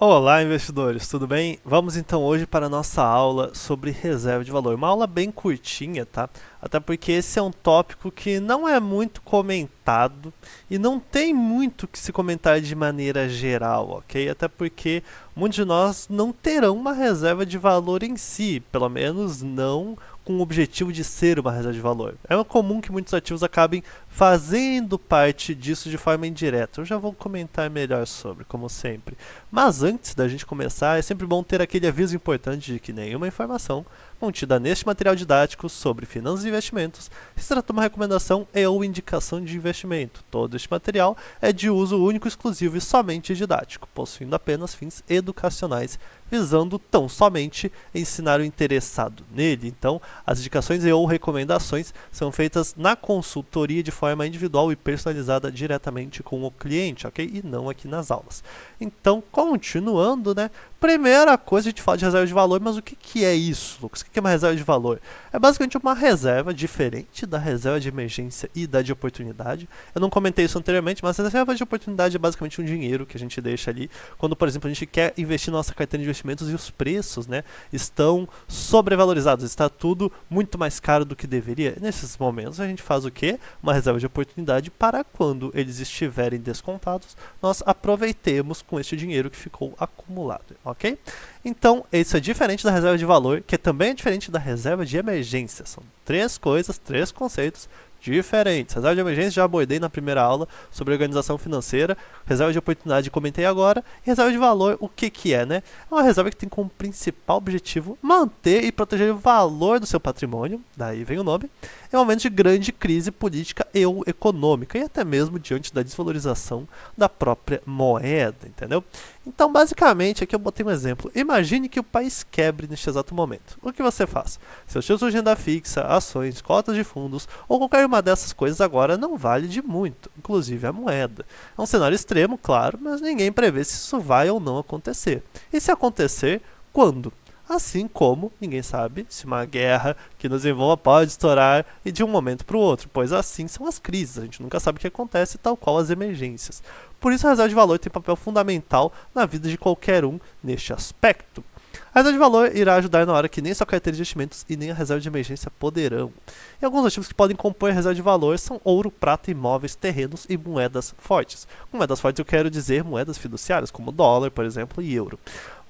Olá, investidores, tudo bem? Vamos então hoje para a nossa aula sobre reserva de valor. Uma aula bem curtinha, tá? Até porque esse é um tópico que não é muito comentado e não tem muito que se comentar de maneira geral, ok? Até porque muitos de nós não terão uma reserva de valor em si, pelo menos não com o objetivo de ser uma reserva de valor. É comum que muitos ativos acabem fazendo parte disso de forma indireta. Eu já vou comentar melhor sobre, como sempre. Mas antes da gente começar, é sempre bom ter aquele aviso importante de que nenhuma informação contida neste material didático sobre finanças e investimentos se trata de uma recomendação e ou indicação de investimento. Todo este material é de uso único, exclusivo e somente didático, possuindo apenas fins educacionais, visando tão somente ensinar o interessado nele. Então, as indicações e ou recomendações são feitas na consultoria de forma individual e personalizada diretamente com o cliente, ok? E não aqui nas aulas. Então, continuando, né? Primeira coisa, a gente fala de reserva de valor, mas o que é isso, Lucas? O que é uma reserva de valor? É basicamente uma reserva diferente da reserva de emergência e da de oportunidade. Eu não comentei isso anteriormente, mas a reserva de oportunidade é basicamente um dinheiro que a gente deixa ali quando, por exemplo, a gente quer investir na nossa carteira de investimentos e os preços, né, estão sobrevalorizados, está tudo muito mais caro do que deveria. Nesses momentos a gente faz o quê? Uma reserva de oportunidade para quando eles estiverem descontados, nós aproveitemos com este dinheiro que ficou acumulado, ok? Então, isso é diferente da reserva de valor, que também é diferente da reserva de emergência. São três coisas, três conceitos diferentes. Reserva de emergência já abordei na primeira aula sobre organização financeira. Reserva de oportunidade comentei agora. E reserva de valor, o que é, né? É uma reserva que tem como principal objetivo manter e proteger o valor do seu patrimônio, daí vem o nome, em momentos de grande crise política e ou econômica, e até mesmo diante da desvalorização da própria moeda, entendeu? Então, basicamente, aqui eu botei um exemplo. Imagine que o país quebre neste exato momento. O que você faz? Seus títulos de renda fixa, ações, cotas de fundos ou qualquer uma dessas coisas agora não vale de muito, inclusive a moeda. É um cenário extremo, claro, mas ninguém prevê se isso vai ou não acontecer. E se acontecer, quando? Assim como ninguém sabe se uma guerra que nos envolva pode estourar e de um momento para o outro, pois assim são as crises, a gente nunca sabe o que acontece, tal qual as emergências. Por isso a reserva de valor tem papel fundamental na vida de qualquer um neste aspecto. A reserva de valor irá ajudar na hora que nem sua carteira de investimentos e nem a reserva de emergência poderão. E alguns ativos que podem compor a reserva de valor são ouro, prata, imóveis, terrenos e moedas fortes. Com moedas fortes eu quero dizer moedas fiduciárias, como dólar, por exemplo, e euro.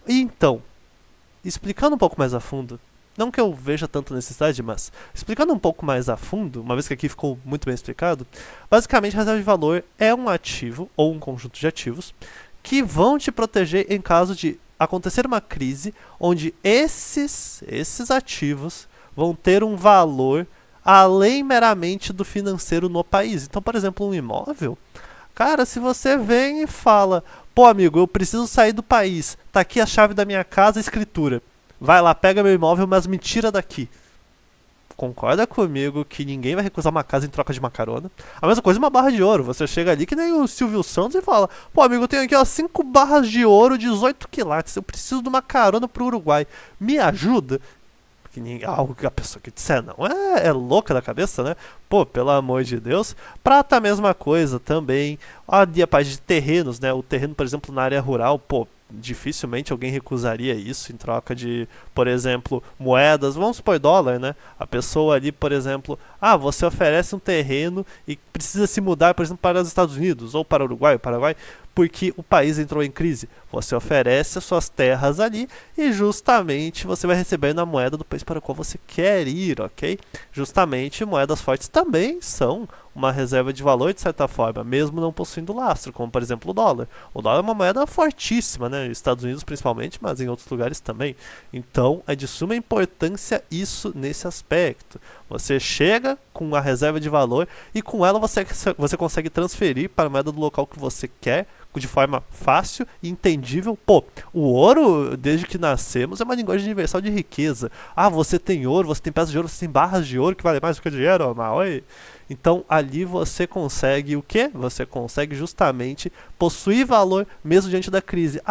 E então, explicando um pouco mais a fundo, não que eu veja tanta necessidade, mas explicando um pouco mais a fundo, uma vez que aqui ficou muito bem explicado, basicamente a reserva de valor é um ativo ou um conjunto de ativos que vão te proteger em caso de acontecer uma crise onde esses ativos vão ter um valor além meramente do financeiro no país. Então, por exemplo, um imóvel, cara, se você vem e fala, pô amigo, eu preciso sair do país, tá aqui a chave da minha casa, a escritura, vai lá, pega meu imóvel, mas me tira daqui. Concorda comigo que ninguém vai recusar uma casa em troca de uma carona? A mesma coisa uma barra de ouro. Você chega ali que nem o Silvio Santos e fala, pô amigo, eu tenho aqui ó, 5 barras de ouro, 18 quilates, eu preciso de uma carona pro Uruguai, me ajuda? Que algo que a pessoa que disser não é louca da cabeça, né? Pô, pelo amor de Deus. Prata a mesma coisa também. A parte de terrenos, né? O terreno, por exemplo, na área rural, pô, dificilmente alguém recusaria isso em troca de, por exemplo, moedas. Vamos supor dólar, né? A pessoa ali, por exemplo, você oferece um terreno e precisa se mudar, por exemplo, para os Estados Unidos ou para o Paraguai, porque o país entrou em crise. Você oferece as suas terras ali e justamente você vai receber na moeda do país para o qual você quer ir, ok? Justamente moedas fortes também são uma reserva de valor de certa forma, mesmo não possuindo lastro, como por exemplo o dólar. O dólar é uma moeda fortíssima, né? Estados Unidos principalmente, mas em outros lugares também. Então é de suma importância isso nesse aspecto. Você chega com a reserva de valor e com ela você consegue transferir para a moeda do local que você quer de forma fácil e entendível. Pô, o ouro, desde que nascemos, é uma linguagem universal de riqueza. Você tem ouro, você tem peças de ouro, você tem barras de ouro que vale mais do que o dinheiro, oi. Então ali você consegue o quê? Você consegue justamente possuir valor mesmo diante da crise.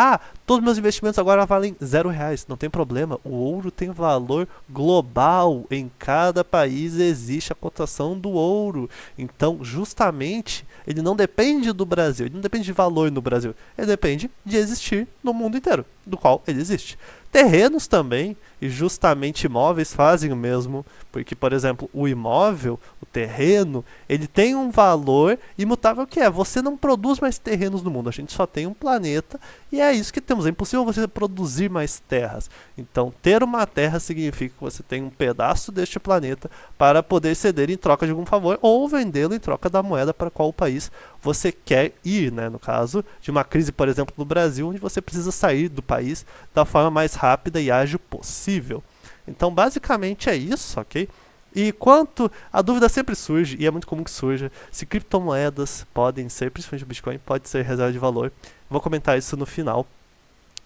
Todos os meus investimentos agora valem R$0. Não tem problema, o ouro tem valor global. Em cada país existe a cotação do ouro. Então, justamente, ele não depende do Brasil, ele não depende de valor no Brasil, ele depende de existir no mundo inteiro, do qual ele existe. Terrenos também, e justamente imóveis fazem o mesmo, porque, por exemplo, o imóvel, o terreno, ele tem um valor imutável que é, você não produz mais terrenos no mundo, a gente só tem um planeta, e é isso que temos, é impossível você produzir mais terras. Então, ter uma terra significa que você tem um pedaço deste planeta para poder ceder em troca de algum favor, ou vendê-lo em troca da moeda para qual país você quer ir, né? No caso de uma crise, por exemplo, no Brasil, onde você precisa sair do país da forma mais rápida e ágil possível. Então, basicamente é isso, ok? E quanto a dúvida sempre surge, e é muito comum que surja, se criptomoedas podem ser, principalmente o Bitcoin, pode ser reserva de valor. Vou comentar isso no final.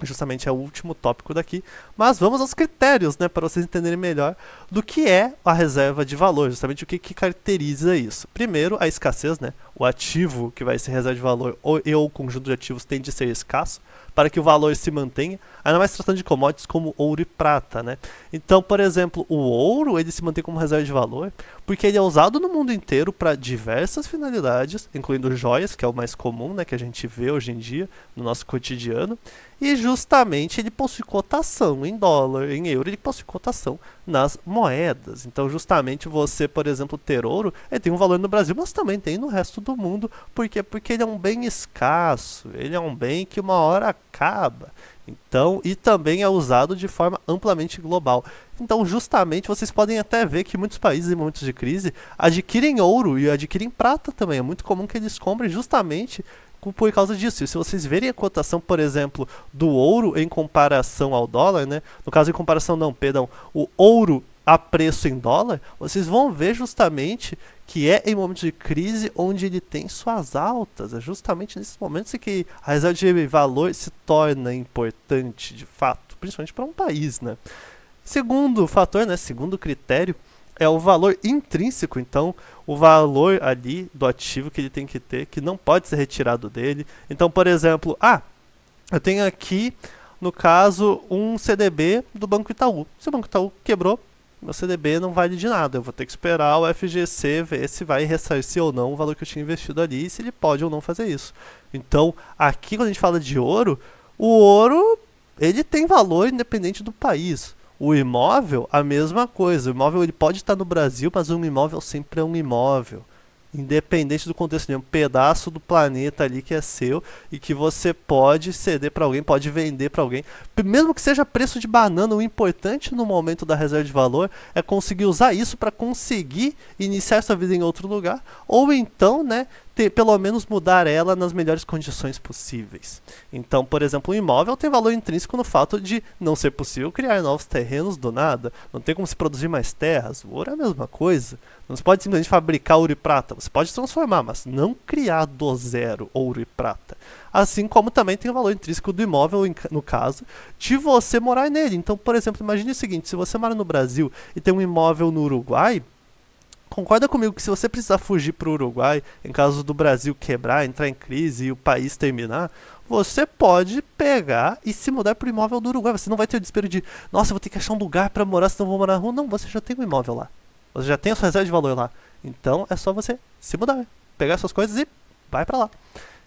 Justamente é o último tópico daqui, mas vamos aos critérios, né, para vocês entenderem melhor do que é a reserva de valor, justamente o que caracteriza isso. Primeiro, a escassez, né, o ativo que vai ser reserva de valor ou o conjunto de ativos tende a ser escasso, para que o valor se mantenha, ainda mais tratando de commodities como ouro e prata, né. Então, por exemplo, o ouro, ele se mantém como reserva de valor, porque ele é usado no mundo inteiro para diversas finalidades, incluindo joias, que é o mais comum, né, que a gente vê hoje em dia no nosso cotidiano, e justamente ele possui cotação em dólar, em euro, ele possui cotação nas moedas. Então, justamente você, por exemplo, ter ouro, ele tem um valor no Brasil, mas também tem no resto do mundo. Por quê? Porque ele é um bem escasso, ele é um bem que uma hora acaba. Então, e também é usado de forma amplamente global. Então, justamente, vocês podem até ver que muitos países em momentos de crise adquirem ouro e adquirem prata também. É muito comum que eles comprem justamente por causa disso. E se vocês verem a cotação, por exemplo, do ouro em comparação ao dólar, né? No caso, em comparação não, perdão, o ouro a preço em dólar, vocês vão ver justamente que é em momentos de crise onde ele tem suas altas. É justamente nesses momentos em que a reserva de valor se torna importante, de fato, principalmente para um país, né? Segundo fator, né? Segundo critério, é o valor intrínseco, então o valor ali do ativo que ele tem que ter, que não pode ser retirado dele. Então, por exemplo, eu tenho aqui, no caso, um CDB do Banco Itaú. Se o Banco Itaú quebrou, meu CDB não vale de nada. Eu vou ter que esperar o FGC ver se vai ressarcir ou não o valor que eu tinha investido ali e se ele pode ou não fazer isso. Então, aqui quando a gente fala de ouro, o ouro ele tem valor independente do país. O imóvel, a mesma coisa. O imóvel ele pode estar no Brasil, mas um imóvel sempre é um imóvel. Independente do contexto, é um pedaço do planeta ali que é seu e que você pode ceder para alguém, pode vender para alguém. Mesmo que seja preço de banana, o importante no momento da reserva de valor é conseguir usar isso para conseguir iniciar sua vida em outro lugar, ou então, né, pelo menos mudar ela nas melhores condições possíveis. Então, por exemplo, um imóvel tem valor intrínseco no fato de não ser possível criar novos terrenos do nada, não tem como se produzir mais terras. O ouro é a mesma coisa. Não se pode simplesmente fabricar ouro e prata, você pode transformar, mas não criar do zero ouro e prata. Assim como também tem o valor intrínseco do imóvel, no caso, de você morar nele. Então, por exemplo, imagine o seguinte, se você mora no Brasil e tem um imóvel no Uruguai, concorda comigo que se você precisar fugir para o Uruguai, em caso do Brasil quebrar, entrar em crise e o país terminar, você pode pegar e se mudar para o imóvel do Uruguai. Você não vai ter o desespero de, nossa, eu vou ter que achar um lugar para morar, senão eu vou morar na rua. Não, você já tem um imóvel lá. Você já tem a sua reserva de valor lá. Então é só você se mudar, pegar suas coisas e vai para lá.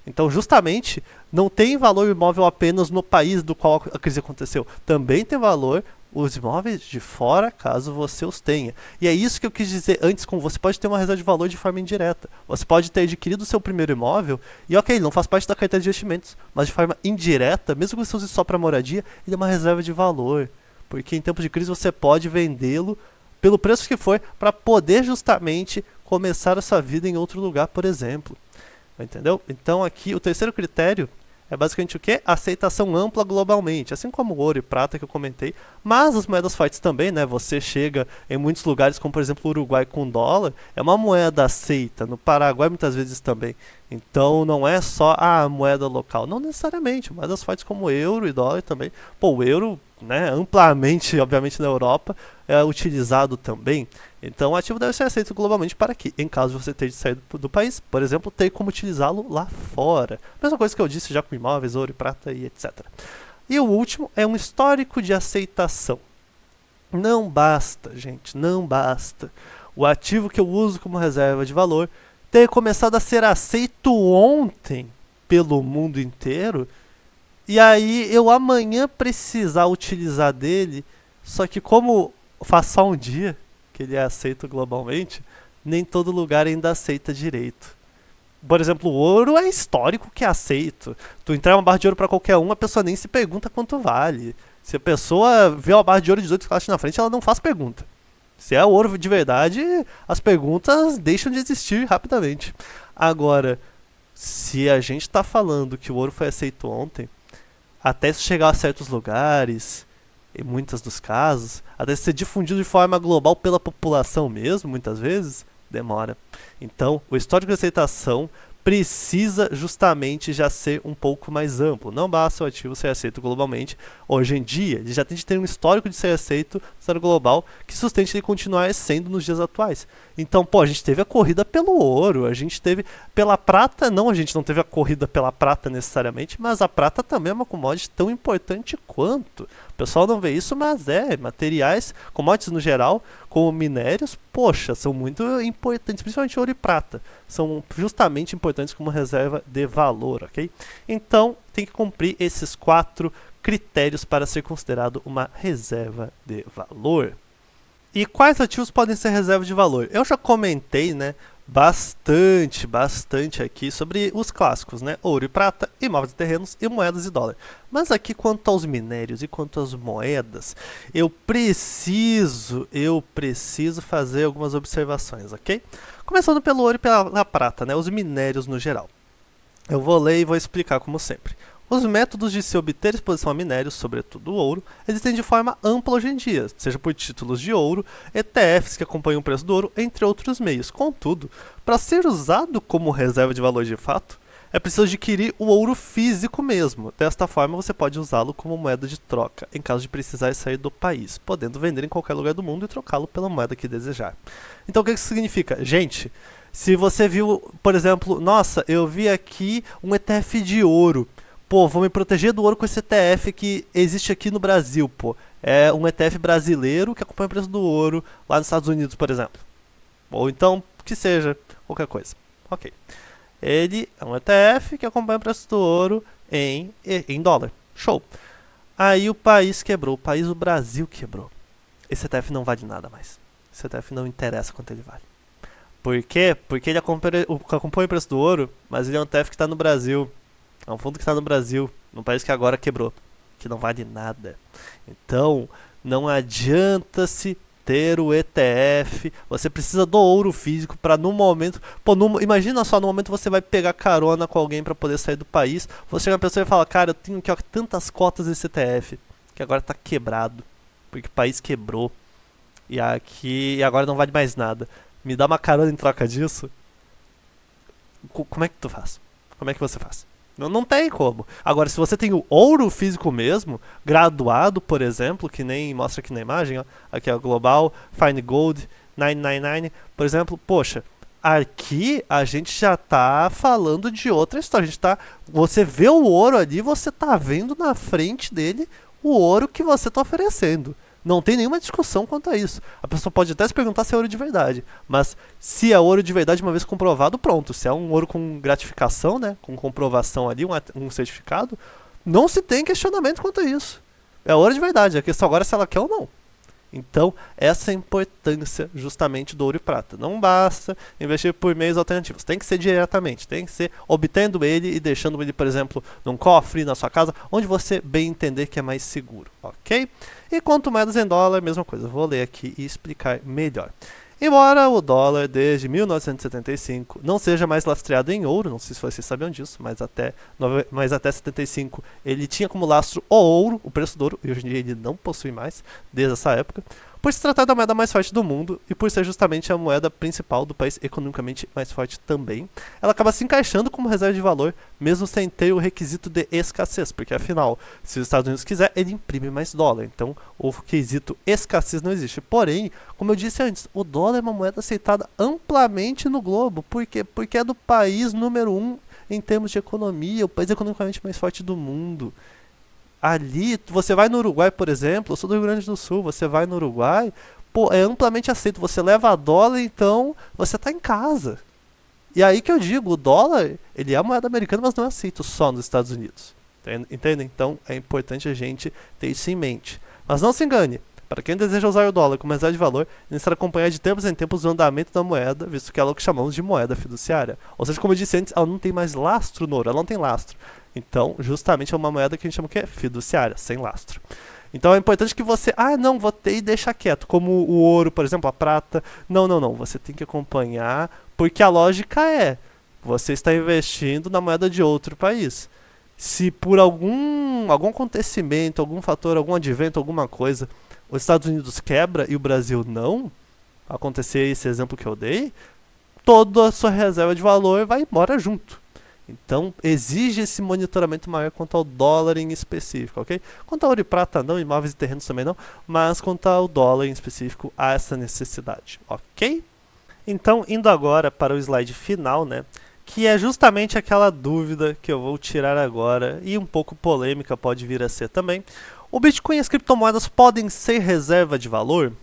Então, justamente, não tem valor imóvel apenas no país do qual a crise aconteceu. Também tem valor os imóveis de fora, caso você os tenha. E é isso que eu quis dizer antes, com você pode ter uma reserva de valor de forma indireta. Você pode ter adquirido o seu primeiro imóvel e, ok, não faz parte da carteira de investimentos, mas de forma indireta, mesmo que você use só para moradia, ele é uma reserva de valor. Porque em tempos de crise você pode vendê-lo pelo preço que for, para poder justamente começar a sua vida em outro lugar, por exemplo. Entendeu? Então aqui o terceiro critério é basicamente o quê? Aceitação ampla globalmente, assim como o ouro e prata que eu comentei, mas as moedas fortes também, né? Você chega em muitos lugares, como por exemplo o Uruguai com dólar, é uma moeda aceita, no Paraguai muitas vezes também. Então não é só a moeda local, não necessariamente, moedas fortes como euro e dólar também. Pô, o euro, né, amplamente, obviamente na Europa, é utilizado também. Então o ativo deve ser aceito globalmente para que, em caso você tenha de sair do país, por exemplo, ter como utilizá-lo lá fora. Mesma coisa que eu disse já com imóveis, ouro e prata e etc. E o último é um histórico de aceitação. Não basta, gente, não basta o ativo que eu uso como reserva de valor ter começado a ser aceito ontem pelo mundo inteiro, e aí eu amanhã precisar utilizar dele, só que como faz só um dia que ele é aceito globalmente, nem todo lugar ainda aceita direito. Por exemplo, o ouro é histórico que é aceito. Tu entrega uma barra de ouro pra qualquer um, a pessoa nem se pergunta quanto vale. Se a pessoa vê uma barra de ouro de 18 quilates na frente, ela não faz pergunta. Se é ouro de verdade, as perguntas deixam de existir rapidamente. Agora, se a gente tá falando que o ouro foi aceito ontem, até isso chegar a certos lugares, em muitos dos casos, até ser difundido de forma global pela população mesmo, muitas vezes, demora. Então, o histórico de aceitação precisa justamente já ser um pouco mais amplo. Não basta o ativo ser aceito globalmente. Hoje em dia, ele já tem de ter um histórico de ser aceito no cenário global que sustente ele continuar sendo nos dias atuais. Então, pô, a gente teve a corrida pelo ouro, a gente teve pela prata, não, a gente não teve a corrida pela prata necessariamente, mas a prata também é uma commodity tão importante quanto. O pessoal não vê isso, mas materiais, commodities no geral, como minérios, poxa, são muito importantes, principalmente ouro e prata. São justamente importantes como reserva de valor, ok? Então, tem que cumprir esses 4 critérios para ser considerado uma reserva de valor. E quais ativos podem ser reserva de valor? Eu já comentei, né, bastante aqui sobre os clássicos, né? Ouro e prata, imóveis e terrenos e moedas e dólar. Mas aqui quanto aos minérios e quanto às moedas, eu preciso fazer algumas observações, ok? Começando pelo ouro e pela prata, né? Os minérios no geral. Eu vou ler e vou explicar como sempre. Os métodos de se obter exposição a minérios, sobretudo o ouro, existem de forma ampla hoje em dia, seja por títulos de ouro, ETFs que acompanham o preço do ouro, entre outros meios. Contudo, para ser usado como reserva de valor de fato, é preciso adquirir o ouro físico mesmo. Desta forma, você pode usá-lo como moeda de troca, em caso de precisar sair do país, podendo vender em qualquer lugar do mundo e trocá-lo pela moeda que desejar. Então, o que isso significa? Gente, se você viu, por exemplo, nossa, eu vi aqui um ETF de ouro. Pô, vou me proteger do ouro com esse ETF que existe aqui no Brasil, pô. É um ETF brasileiro que acompanha o preço do ouro lá nos Estados Unidos, por exemplo. Ou então, que seja, qualquer coisa. Ok. Ele é um ETF que acompanha o preço do ouro em dólar. Show. Aí o país quebrou, o Brasil quebrou. Esse ETF não vale nada mais. Esse ETF não interessa quanto ele vale. Por quê? Porque ele acompanha o preço do ouro, mas ele é um ETF que está no Brasil. É um fundo que está no Brasil, num país que agora quebrou, que não vale nada. Então, não adianta-se ter o ETF. Você precisa do ouro físico para no momento... Pô, imagina só, no momento você vai pegar carona com alguém para poder sair do país. Você chega na pessoa e fala, cara, eu tenho aqui ó, tantas desse ETF, que agora está quebrado, porque o país quebrou. E agora não vale mais nada. Me dá uma carona em troca disso? Como é que tu faz? Como é que você faz? Não tem como. Agora, se você tem o ouro físico mesmo, graduado, por exemplo, que nem mostra aqui na imagem, ó, aqui é o Global Fine Gold 999, por exemplo, poxa, aqui a gente já tá falando de outra história. Você vê o ouro ali, você tá vendo na frente dele o ouro que você tá oferecendo. Não tem nenhuma discussão quanto a isso. A pessoa pode até se perguntar se é ouro de verdade. Mas se é ouro de verdade, uma vez comprovado, pronto. Se é um ouro com gratificação, né, com comprovação ali, um certificado, não se tem questionamento quanto a isso. É ouro de verdade. A questão agora é se ela quer ou não. Então, essa é a importância justamente do ouro e prata. Não basta investir por meios alternativos. Tem que ser diretamente. Tem que ser obtendo ele e deixando ele, por exemplo, num cofre, na sua casa, onde você bem entender que é mais seguro. Ok? E quanto moedas em dólar, mesma coisa. Vou ler aqui e explicar melhor. Embora o dólar desde 1975 não seja mais lastreado em ouro, não sei se vocês sabiam disso, mas até 75 ele tinha como lastro o ouro, o preço do ouro, e hoje em dia ele não possui mais, desde essa época, por se tratar da moeda mais forte do mundo e por ser justamente a moeda principal do país economicamente mais forte também, ela acaba se encaixando como reserva de valor, mesmo sem ter o requisito de escassez, porque afinal, se os Estados Unidos quiser, ele imprime mais dólar, então o requisito escassez não existe. Porém, como eu disse antes, o dólar é uma moeda aceitada amplamente no globo. Por quê? Porque é do país número 1 em termos de economia, o país economicamente mais forte do mundo. Ali, você vai no Uruguai, por exemplo, eu sou do Rio Grande do Sul, você vai no Uruguai, pô, é amplamente aceito. Você leva dólar, então você tá em casa. E aí que eu digo, o dólar, ele é a moeda americana, mas não é aceito só nos Estados Unidos. Entendem? Então é importante a gente ter isso em mente. Mas não se engane, para quem deseja usar o dólar como reserva de valor, é necessário acompanhar de tempos em tempos o andamento da moeda, visto que ela é o que chamamos de moeda fiduciária. Ou seja, como eu disse antes, ela não tem mais lastro no ouro, ela não tem lastro. Então, justamente é uma moeda que a gente chama o quê? Fiduciária, sem lastro. Então é importante que você, não, vou ter e deixa quieto, como o ouro, por exemplo, a prata. Não, não, não, você tem que acompanhar, porque a lógica é, você está investindo na moeda de outro país. Se por algum acontecimento, algum fator, algum advento, alguma coisa, os Estados Unidos quebra e o Brasil não, acontecer esse exemplo que eu dei, toda a sua reserva de valor vai embora junto. Então, exige esse monitoramento maior quanto ao dólar em específico, ok? Quanto ao ouro e prata não, imóveis e terrenos também não, mas quanto ao dólar em específico, há essa necessidade, ok? Então, indo agora para o slide final, né? Que é justamente aquela dúvida que eu vou tirar agora, e um pouco polêmica pode vir a ser também. O Bitcoin e as criptomoedas podem ser reserva de valor?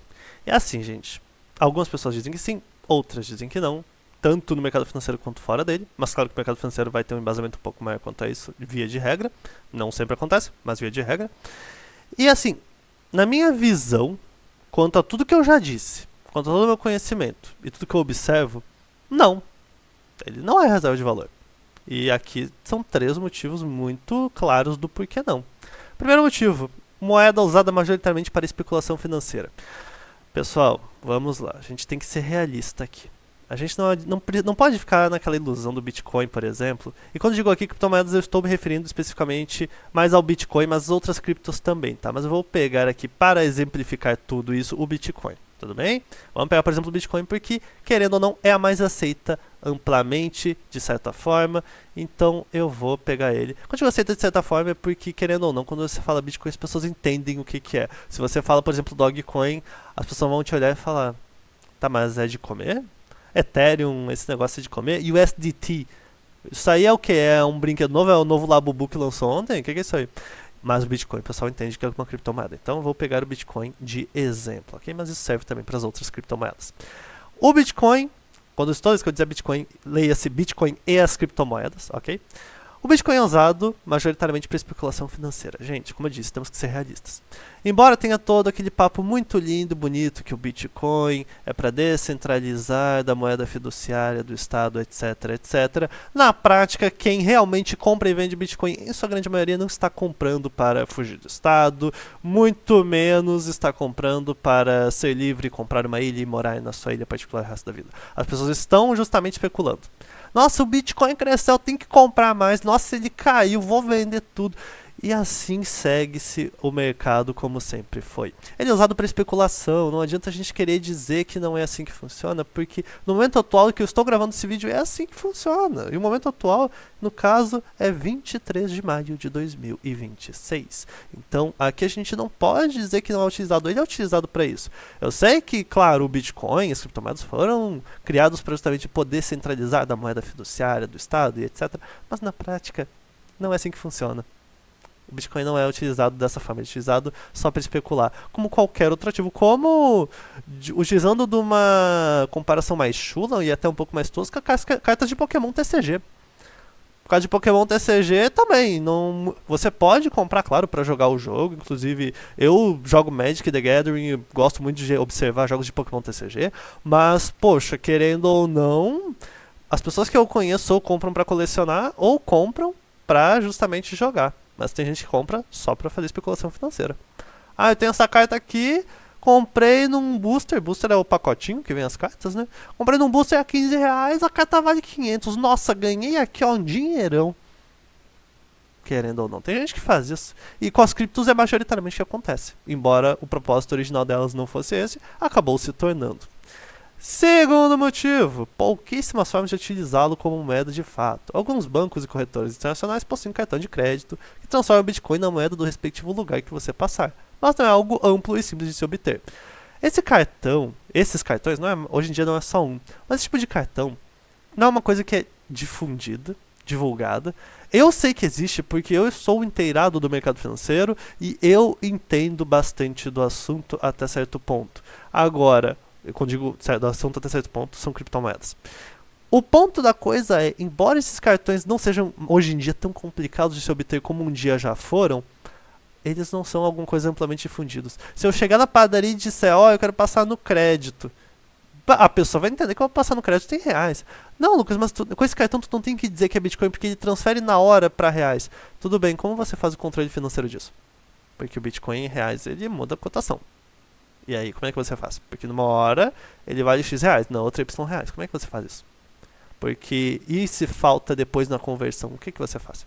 É assim, gente. Algumas pessoas dizem que sim, outras dizem que não. Tanto no mercado financeiro quanto fora dele, mas claro que o mercado financeiro vai ter um embasamento um pouco maior quanto a isso, via de regra. Não sempre acontece, mas via de regra. E assim, na minha visão, quanto a tudo que eu já disse, quanto a todo o meu conhecimento e tudo que eu observo, não. Ele não é reserva de valor. E aqui são 3 motivos muito claros do porquê não. Primeiro motivo, moeda usada majoritariamente para especulação financeira. Pessoal, vamos lá, a gente tem que ser realista aqui. A gente não pode ficar naquela ilusão do Bitcoin, por exemplo. E quando eu digo aqui criptomoedas, eu estou me referindo especificamente mais ao Bitcoin, mas outras criptos também, tá? Mas eu vou pegar aqui, para exemplificar tudo isso, o Bitcoin, tudo bem? Vamos pegar, por exemplo, o Bitcoin porque, querendo ou não, é a mais aceita amplamente, de certa forma. Então, eu vou pegar ele. Quando eu digo aceita de certa forma, é porque, querendo ou não, quando você fala Bitcoin, as pessoas entendem o que é. Se você fala, por exemplo, Dogecoin, as pessoas vão te olhar e falar, tá, mas é de comer? Ethereum, esse negócio de comer, USDT. Isso aí é o que? É um brinquedo novo? É o novo Labubu que lançou ontem? O que é isso aí? Mas o Bitcoin, o pessoal entende que é uma criptomoeda. Então eu vou pegar o Bitcoin de exemplo, ok? Mas isso serve também para as outras criptomoedas. O Bitcoin, quando toda vez que eu dizer Bitcoin, leia-se Bitcoin e as criptomoedas, ok? O Bitcoin é usado majoritariamente para especulação financeira. Gente, como eu disse, temos que ser realistas. Embora tenha todo aquele papo muito lindo, bonito, que o Bitcoin é para descentralizar da moeda fiduciária do Estado, etc, etc. Na prática, quem realmente compra e vende Bitcoin, em sua grande maioria, não está comprando para fugir do Estado, muito menos está comprando para ser livre, comprar uma ilha e morar na sua ilha particular o resto da vida. As pessoas estão justamente especulando. Nossa, o Bitcoin cresceu, tem que comprar mais. Nossa, ele caiu, vou vender tudo. E assim segue-se o mercado como sempre foi. Ele é usado para especulação, não adianta a gente querer dizer que não é assim que funciona, porque no momento atual que eu estou gravando esse vídeo é assim que funciona. E o momento atual, no caso, é 23 de maio de 2026. Então, aqui a gente não pode dizer que não é utilizado, ele é utilizado para isso. Eu sei que, claro, o Bitcoin, as criptomoedas foram criados para justamente poder centralizar da moeda fiduciária do Estado e etc. Mas na prática, não é assim que funciona. O Bitcoin não é utilizado dessa forma, é utilizado só para especular, como qualquer outro ativo, como utilizando de uma comparação mais chula e até um pouco mais tosca, cartas de Pokémon TCG. Por causa de Pokémon TCG também, não, você pode comprar, claro, para jogar o jogo, inclusive eu jogo Magic the Gathering e gosto muito de observar jogos de Pokémon TCG, mas, poxa, querendo ou não, as pessoas que eu conheço ou compram para colecionar ou compram para justamente jogar. Mas tem gente que compra só para fazer especulação financeira. Eu tenho essa carta aqui, comprei num booster. Booster é o pacotinho que vem as cartas, né? Comprei num booster a R$15, a carta vale 500. Nossa, ganhei aqui, ó, um dinheirão. Querendo ou não, tem gente que faz isso. E com as criptos é majoritariamente o que acontece. Embora o propósito original delas não fosse esse, acabou se tornando. Segundo motivo, pouquíssimas formas de utilizá-lo como moeda de fato. Alguns bancos e corretores internacionais possuem cartão de crédito que transforma o Bitcoin na moeda do respectivo lugar que você passar, mas não é algo amplo e simples de se obter. Esses cartões, hoje em dia não é só um, mas esse tipo de cartão não é uma coisa que é difundida, divulgada. Eu sei que existe porque eu sou inteirado do mercado financeiro e eu entendo bastante do assunto até certo ponto. Agora, quando digo do assunto até certo ponto, são criptomoedas. O ponto da coisa é, embora esses cartões não sejam hoje em dia tão complicados de se obter como um dia já foram, eles não são alguma coisa amplamente difundidos. Se eu chegar na padaria e disser, eu quero passar no crédito, a pessoa vai entender que eu vou passar no crédito em reais. Não, Lucas, mas com esse cartão tu não tem que dizer que é Bitcoin porque ele transfere na hora para reais. Tudo bem, como você faz o controle financeiro disso? Porque o Bitcoin em reais ele muda a cotação. E aí, como é que você faz? Porque numa hora ele vale X reais, na outra Y reais. Como é que você faz isso? Porque, e se falta depois na conversão, o que você faz?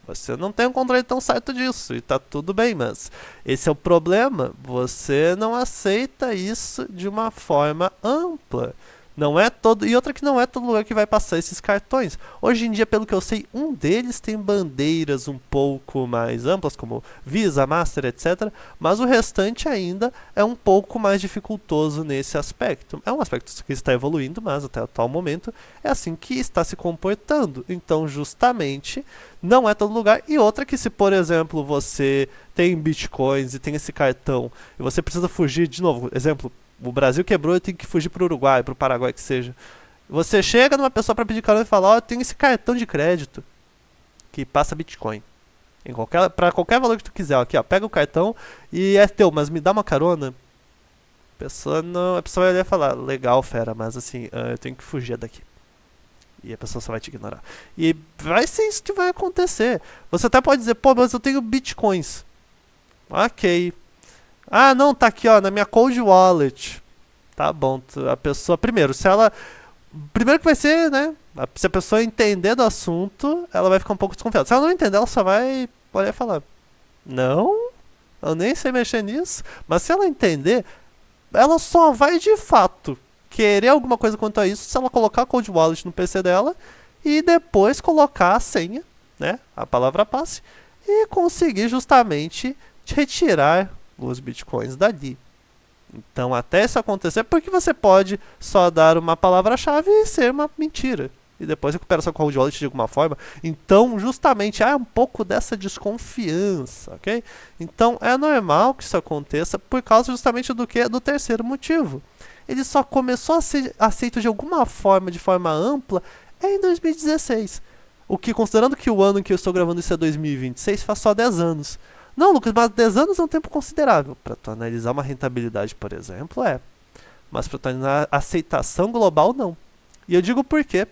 Você não tem um controle tão certo disso, e tá tudo bem, mas esse é o problema. Você não aceita isso de uma forma ampla. Não é todo, e outra que não é todo lugar que vai passar esses cartões. Hoje em dia, pelo que eu sei, um deles tem bandeiras um pouco mais amplas, como Visa, Master, etc. Mas o restante ainda é um pouco mais dificultoso nesse aspecto. É um aspecto que está evoluindo, mas até o atual momento é assim que está se comportando. Então, justamente, não é todo lugar. E outra que se, por exemplo, você tem bitcoins e tem esse cartão, e você precisa fugir, de novo, exemplo, o Brasil quebrou e tem que fugir para o Uruguai, para o Paraguai, que seja. Você chega numa pessoa para pedir carona e fala, eu tenho esse cartão de crédito que passa Bitcoin. Para qualquer valor que tu quiser. Aqui, pega o cartão e é teu, mas me dá uma carona. A pessoa vai olhar e falar, legal, fera, mas assim, eu tenho que fugir daqui. E a pessoa só vai te ignorar. E vai ser isso que vai acontecer. Você até pode dizer, mas eu tenho Bitcoins. Ok. Não, tá aqui, na minha Cold Wallet. Tá bom, a pessoa, primeiro que vai ser, né, se a pessoa entender do assunto, ela vai ficar um pouco desconfiada. Se ela não entender, ela só vai olhar e falar, não, eu nem sei mexer nisso. Mas se ela entender, ela só vai de fato querer alguma coisa quanto a isso se ela colocar a Cold Wallet no PC dela e depois colocar a senha, né, a palavra passe, e conseguir justamente retirar os bitcoins dali. Então, até isso acontecer, porque você pode só dar uma palavra-chave e ser uma mentira. E depois recupera sua cold wallet de alguma forma. Então, justamente, há um pouco dessa desconfiança, ok? Então, é normal que isso aconteça por causa justamente do que? Do terceiro motivo. Ele só começou a ser aceito de alguma forma, de forma ampla, em 2016. O que, considerando que o ano em que eu estou gravando isso é 2026, faz só 10 anos. Não, Lucas, mas 10 anos é um tempo considerável. Para tu analisar uma rentabilidade, por exemplo, é. Mas para tu analisar a aceitação global, não. E eu digo por quê.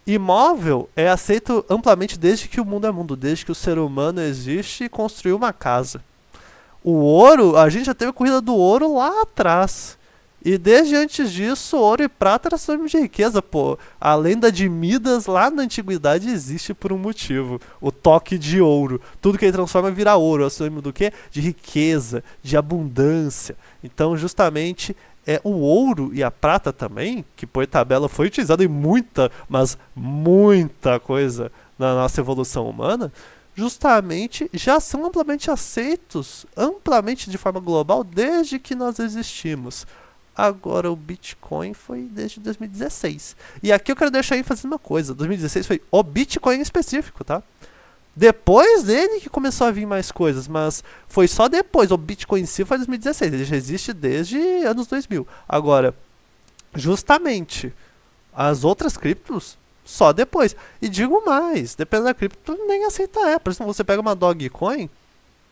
Imóvel é aceito amplamente desde que o mundo é mundo, desde que o ser humano existe e construiu uma casa. O ouro, a gente já teve a corrida do ouro lá atrás. E desde antes disso, ouro e prata era sinônimo de riqueza, pô. A lenda de Midas lá na antiguidade existe por um motivo. O toque de ouro. Tudo que ele transforma vira ouro. É sinônimo do quê? De riqueza, de abundância. Então, justamente, o ouro e a prata também, que por tabela foi utilizado em muita, mas muita coisa na nossa evolução humana, justamente já são amplamente aceitos, amplamente de forma global, desde que nós existimos. Agora o Bitcoin foi desde 2016. E aqui eu quero deixar ênfase numa coisa. 2016 foi o Bitcoin em específico, tá? Depois dele que começou a vir mais coisas, mas foi só depois. O Bitcoin em si foi 2016. Ele já existe desde anos 2000. Agora, justamente, as outras criptos, só depois. E digo mais, dependendo da cripto, nem aceita Por exemplo, você pega uma Dogecoin,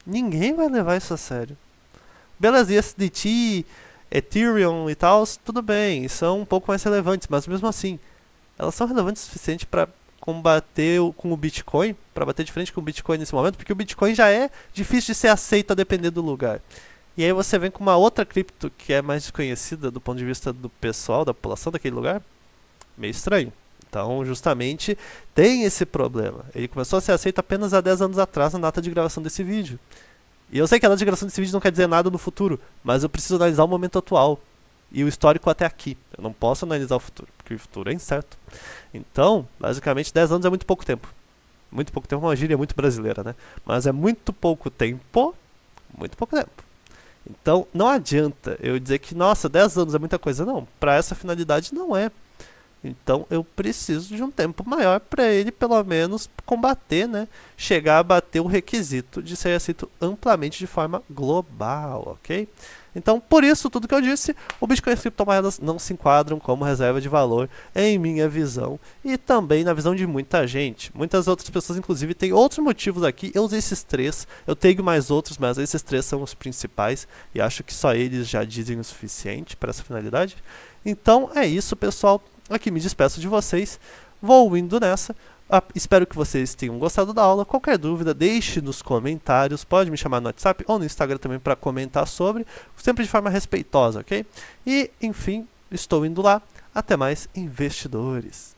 ninguém vai levar isso a sério. Beleza, e SDT, Ethereum e tal, tudo bem, são um pouco mais relevantes, mas mesmo assim, elas são relevantes o suficiente para combater com o Bitcoin, para bater de frente com o Bitcoin nesse momento, porque o Bitcoin já é difícil de ser aceito a depender do lugar. E aí você vem com uma outra cripto que é mais desconhecida do ponto de vista do pessoal, da população daquele lugar, meio estranho. Então, justamente, tem esse problema. Ele começou a ser aceito apenas há 10 anos atrás, na data de gravação desse vídeo. E eu sei que a data de gravação desse vídeo não quer dizer nada no futuro, mas eu preciso analisar o momento atual e o histórico até aqui. Eu não posso analisar o futuro, porque o futuro é incerto. Então, basicamente, 10 anos é muito pouco tempo. Muito pouco tempo é uma gíria muito brasileira, né? Mas é muito pouco tempo, muito pouco tempo. Então, não adianta eu dizer que, nossa, 10 anos é muita coisa. Não, para essa finalidade não é. Então eu preciso de um tempo maior para ele pelo menos combater, né? Chegar a bater o requisito de ser aceito amplamente de forma global, ok? Então, por isso, tudo que eu disse, o Bitcoin e as criptomoedas não se enquadram como reserva de valor em minha visão e também na visão de muita gente. Muitas outras pessoas, inclusive, têm outros motivos aqui. Eu usei esses três, eu tenho mais outros, mas esses três são os principais e acho que só eles já dizem o suficiente para essa finalidade. Então, é isso, pessoal. Aqui me despeço de vocês. Vou indo nessa. Espero que vocês tenham gostado da aula. Qualquer dúvida, deixe nos comentários. Pode me chamar no WhatsApp ou no Instagram também para comentar sobre, sempre de forma respeitosa, ok? E, enfim, estou indo lá. Até mais, investidores!